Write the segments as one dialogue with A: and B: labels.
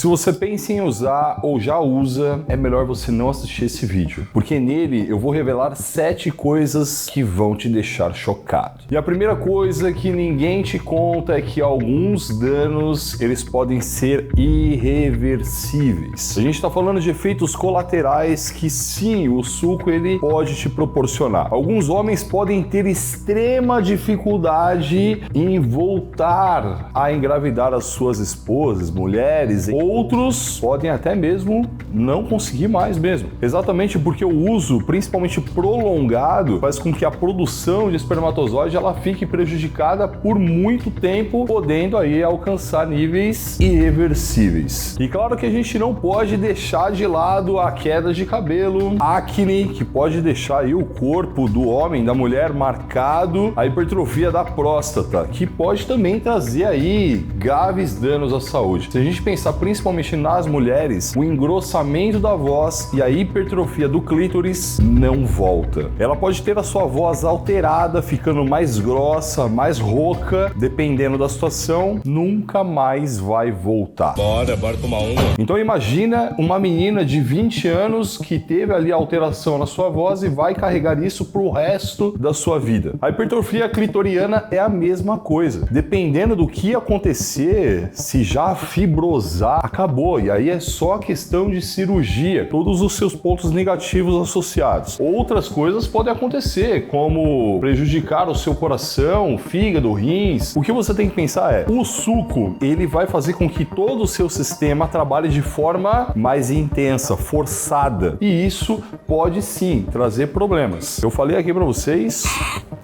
A: Se você pensa em usar ou já usa, é melhor você não assistir esse vídeo, porque nele eu vou revelar 7 coisas que vão te deixar chocado. E a primeira coisa que ninguém te conta é que alguns danos eles podem ser irreversíveis. A gente está falando de efeitos colaterais que sim, o suco ele pode te proporcionar. Alguns homens podem ter extrema dificuldade em voltar a engravidar as suas esposas, mulheres. Outros podem até mesmo não conseguir mais mesmo. Exatamente porque o uso, principalmente prolongado, faz com que a produção de espermatozoide ela fique prejudicada por muito tempo, podendo aí alcançar níveis irreversíveis. E claro que a gente não pode deixar de lado a queda de cabelo, acne, que pode deixar aí o corpo do homem, da mulher marcado, a hipertrofia da próstata, que pode também trazer aí graves danos à saúde. Se a gente pensar principalmente nas mulheres, o engrossamento da voz e a hipertrofia do clítoris não volta. Ela pode ter a sua voz alterada, ficando mais grossa, mais rouca, dependendo da situação, nunca mais vai voltar.
B: Bora tomar uma.
A: Então imagina uma menina de 20 anos que teve ali alteração na sua voz e vai carregar isso pro resto da sua vida. A hipertrofia clitoriana é a mesma coisa. Dependendo do que acontecer, se já fibrosar, acabou. E aí é só questão de cirurgia, todos os seus pontos negativos associados. Outras coisas podem acontecer, como prejudicar o seu coração, fígado, rins. O que você tem que pensar é, o suco, ele vai fazer com que todo o seu sistema trabalhe de forma mais intensa, forçada. E isso pode sim trazer problemas. Eu falei aqui para vocês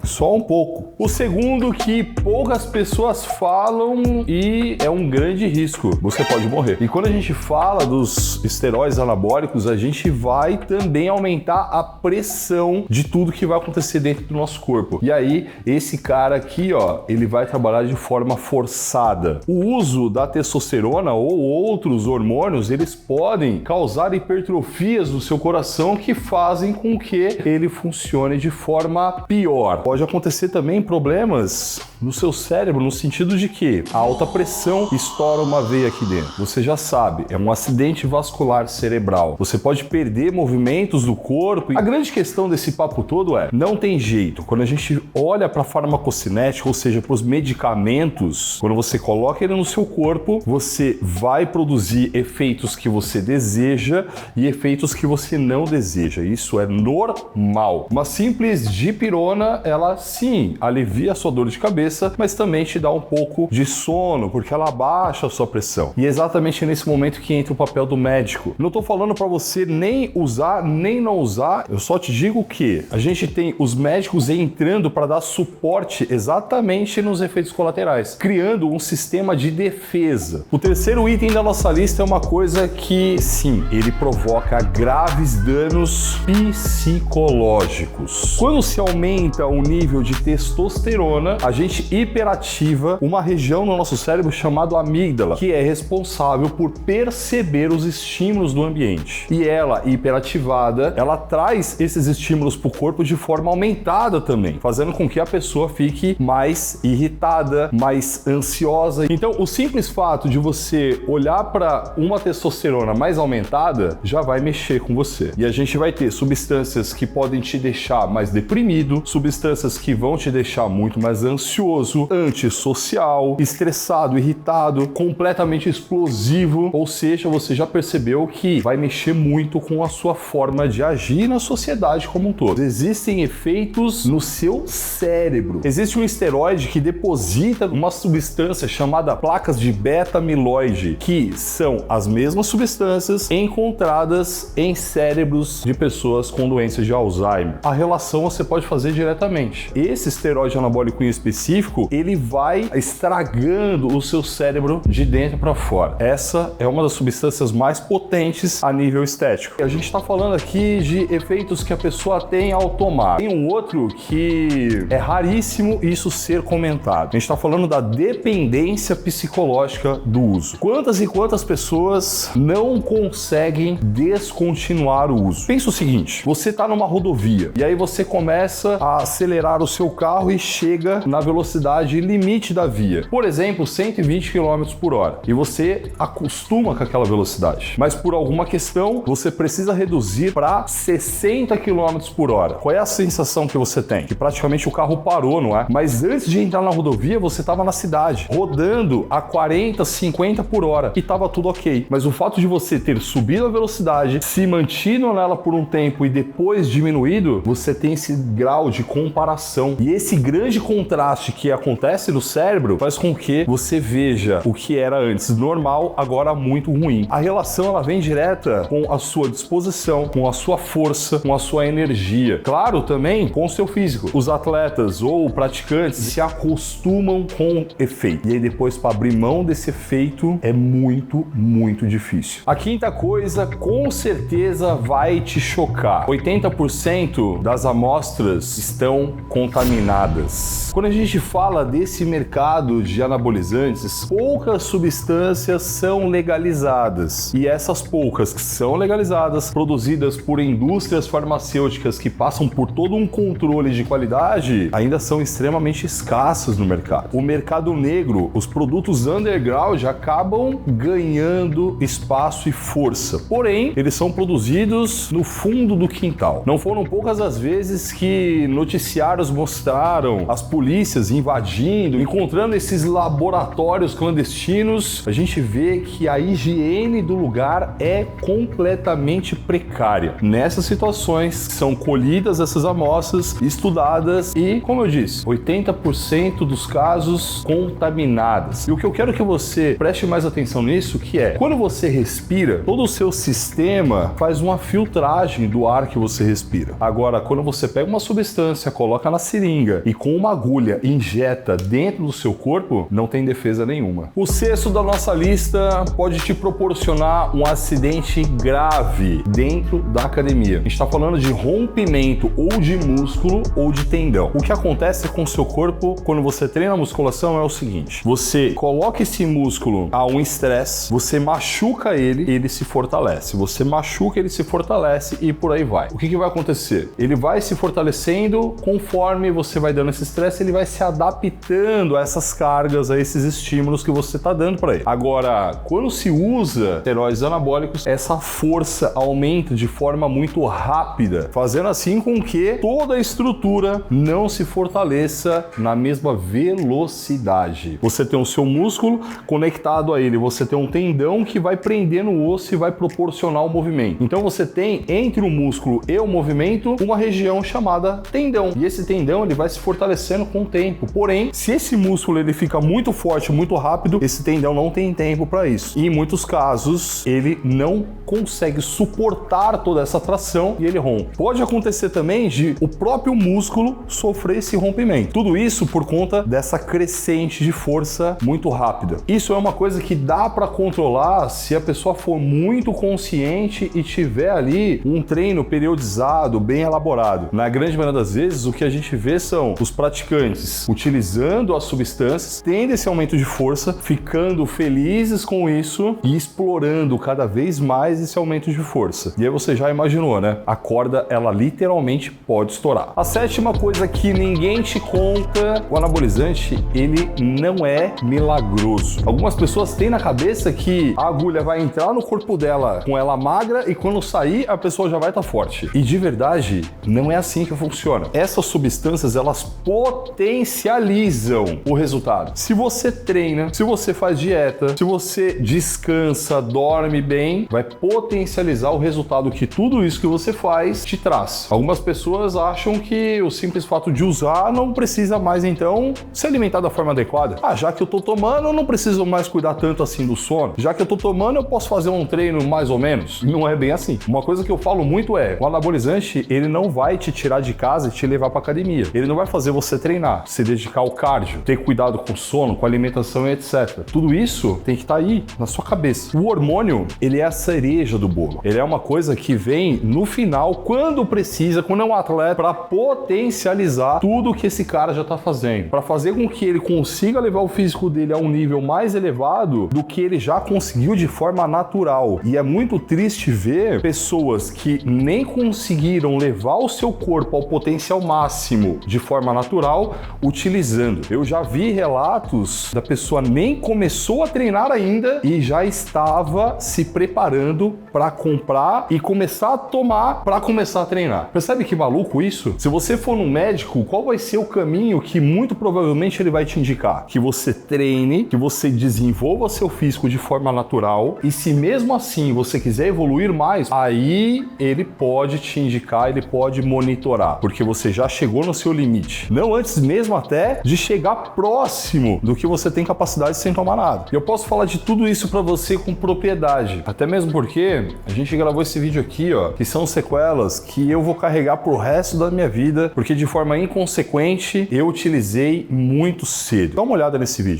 A: só um pouco. O segundo que poucas pessoas falam e é um grande risco, você pode morrer. E quando a gente fala dos esteroides anabólicos, a gente vai também aumentar a pressão de tudo que vai acontecer dentro do nosso corpo. E aí, esse cara aqui, ó, ele vai trabalhar de forma forçada. O uso da testosterona ou outros hormônios, eles podem causar hipertrofias no seu coração que fazem com que ele funcione de forma pior. Pode acontecer também problemas no seu cérebro, no sentido de que a alta pressão estoura uma veia aqui dentro. Você já sabe, é um acidente vascular cerebral. Você pode perder movimentos do corpo. A grande questão desse papo todo é, não tem jeito. Quando a gente olha para a farmacocinética, ou seja, para os medicamentos, quando você coloca ele no seu corpo, você vai produzir efeitos que você deseja e efeitos que você não deseja. Isso é normal. Uma simples dipirona, ela sim alivia a sua dor de cabeça, mas também te dá um pouco de sono, porque ela abaixa a sua pressão. E é exatamente nesse momento que entra o papel do médico. Não estou falando para você nem usar, nem não usar, eu só te digo que a gente tem os médicos entrando para dar suporte exatamente nos efeitos colaterais, criando um sistema de defesa. O terceiro item da nossa lista é uma coisa que, sim, ele provoca graves danos psicológicos. Quando se aumenta o nível de testosterona, a gente hiperativa uma região no nosso cérebro chamada amígdala, que é responsável por perceber os estímulos do ambiente. E ela, hiperativada, ela traz esses estímulos para o corpo de forma aumentada também, fazendo com que a pessoa fique mais irritada, mais ansiosa. Então, o simples fato de você olhar para uma testosterona mais aumentada já vai mexer com você. E a gente vai ter substâncias que podem te deixar mais deprimido, substâncias que vão te deixar muito mais ansioso, antissocial, estressado, irritado, completamente explosivo. Ou seja, você já percebeu que vai mexer muito com a sua forma de agir na sociedade como um todo. Existem efeitos no seu cérebro. Existe um esteroide que deposita uma substância chamada placas de beta-amiloide, que são as mesmas substâncias encontradas em cérebros de pessoas com doenças de Alzheimer. A relação você pode fazer diretamente. Esse esteroide anabólico em específico, ele vai estragando o seu cérebro de dentro para fora. Essa é uma das substâncias mais potentes a nível estético. A gente está falando aqui de efeitos que a pessoa tem ao tomar. Tem um outro que é raríssimo isso ser comentado. A gente está falando da dependência psicológica do uso. Quantas e quantas pessoas não conseguem descontinuar o uso? Pensa o seguinte, você está numa rodovia e aí você começa a acelerar o seu carro e chega na velocidade velocidade limite da via. Por exemplo, 120 km por hora. E você acostuma com aquela velocidade. Mas por alguma questão, você precisa reduzir para 60 km por hora. Qual é a sensação que você tem? Que praticamente o carro parou, não é? Mas antes de entrar na rodovia, você estava na cidade, rodando a 40, 50 por hora e estava tudo ok. Mas o fato de você ter subido a velocidade, se mantido nela por um tempo e depois diminuído, você tem esse grau de comparação. E esse grande contraste que acontece no cérebro faz com que você veja o que era antes normal, agora muito ruim. A relação ela vem direta com a sua disposição, com a sua força, com a sua energia. Claro, também com o seu físico. Os atletas ou praticantes se acostumam com o efeito. E aí depois para abrir mão desse efeito é muito, muito difícil. A quinta coisa, com certeza vai te chocar. 80% das amostras estão contaminadas. Quando a gente fala desse mercado de anabolizantes, poucas substâncias são legalizadas. E essas poucas que são legalizadas, produzidas por indústrias farmacêuticas que passam por todo um controle de qualidade, ainda são extremamente escassas no mercado. O mercado negro, os produtos underground acabam ganhando espaço e força. Porém, eles são produzidos no fundo do quintal. Não foram poucas as vezes que noticiários mostraram as polícias invadindo, encontrando esses laboratórios clandestinos. A gente vê que a higiene do lugar é completamente precária. Nessas situações são colhidas essas amostras, estudadas e, como eu disse, 80% dos casos contaminadas. E o que eu quero que você preste mais atenção nisso, que é, quando você respira, todo o seu sistema faz uma filtragem do ar que você respira. Agora, quando você pega uma substância, coloca na seringa e com uma agulha injeta dentro do seu corpo, não tem defesa nenhuma. O sexto da nossa lista pode te proporcionar um acidente grave dentro da academia. A gente está falando de rompimento ou de músculo ou de tendão. O que acontece com o seu corpo quando você treina a musculação é o seguinte: você coloca esse músculo a um estresse, você machuca ele, ele se fortalece. Você machuca, ele se fortalece e por aí vai. O que vai acontecer? Ele vai se fortalecendo conforme você vai dando esse estresse, ele vai se adaptando a essas cargas, a esses estímulos que você está dando para ele. Agora, quando se usa esteroides anabólicos, essa força aumenta de forma muito rápida, fazendo assim com que toda a estrutura não se fortaleça na mesma velocidade. Você tem o seu músculo conectado a ele, você tem um tendão que vai prender no osso e vai proporcionar o movimento. Então você tem entre o músculo e o movimento uma região chamada tendão. E esse tendão ele vai se fortalecendo com o tempo. Porém, se esse músculo ele fica muito forte, muito rápido, esse tendão não tem tempo para isso. E em muitos casos ele não consegue suportar toda essa tração e ele rompe. Pode acontecer também de o próprio músculo sofrer esse rompimento. Tudo isso por conta dessa crescente de força muito rápida. Isso é uma coisa que dá para controlar se a pessoa for muito consciente e tiver ali um treino periodizado, bem elaborado. Na grande maioria das vezes, o que a gente vê são os praticantes utilizando as substâncias, tendo esse aumento de força, ficando felizes com isso e explorando cada vez mais esse aumento de força. E aí você já imaginou, né? A corda, ela literalmente pode estourar. A sétima coisa que ninguém te conta, o anabolizante, ele não é milagroso. Algumas pessoas têm na cabeça que a agulha vai entrar no corpo dela com ela magra e quando sair, a pessoa já vai estar forte. E de verdade, não é assim que funciona. Essas substâncias, elas potencializam o resultado. Se você treina, se você faz dieta, se você descansa, dorme bem, vai potencializar o resultado que tudo isso que você faz te traz. Algumas pessoas acham que o simples fato de usar não precisa mais, então, se alimentar da forma adequada. Ah, já que eu tô tomando, eu não preciso mais cuidar tanto assim do sono. Já que eu tô tomando, eu posso fazer um treino mais ou menos. Não é bem assim. Uma coisa que eu falo muito é, o anabolizante, ele não vai te tirar de casa e te levar pra academia. Ele não vai fazer você treinar, se dedicar ao cardio, ter cuidado com o sono, com a alimentação e etc. Tudo isso tem que estar aí, na sua cabeça. O hormônio, ele é a cereja do bolo. Ele é uma coisa que vem no final, quando precisa, quando é um atleta, para potencializar tudo que esse cara já tá fazendo. Para fazer com que ele consiga levar o físico dele a um nível mais elevado do que ele já conseguiu de forma natural. E é muito triste ver pessoas que nem conseguiram levar o seu corpo ao potencial máximo de forma natural, utilizando. Eu já vi relatos da pessoa nem começou a treinar ainda e já estava se preparando para comprar e começar a tomar para começar a treinar. Percebe que maluco isso? Se você for no médico, qual vai ser o caminho que muito provavelmente ele vai te indicar? Que você treine, que você desenvolva seu físico de forma natural e se mesmo assim você quiser evoluir mais, aí ele pode te indicar, ele pode monitorar, porque você já chegou no seu limite. Não antes mesmo até de chegar próximo do que você tem capacidade sem tomar nada. E eu posso falar de tudo isso para você com propriedade, até mesmo porque a gente gravou esse vídeo aqui, ó, que são sequelas que eu vou carregar pro resto da minha vida, porque de forma inconsequente eu utilizei muito cedo. Dá uma olhada nesse vídeo.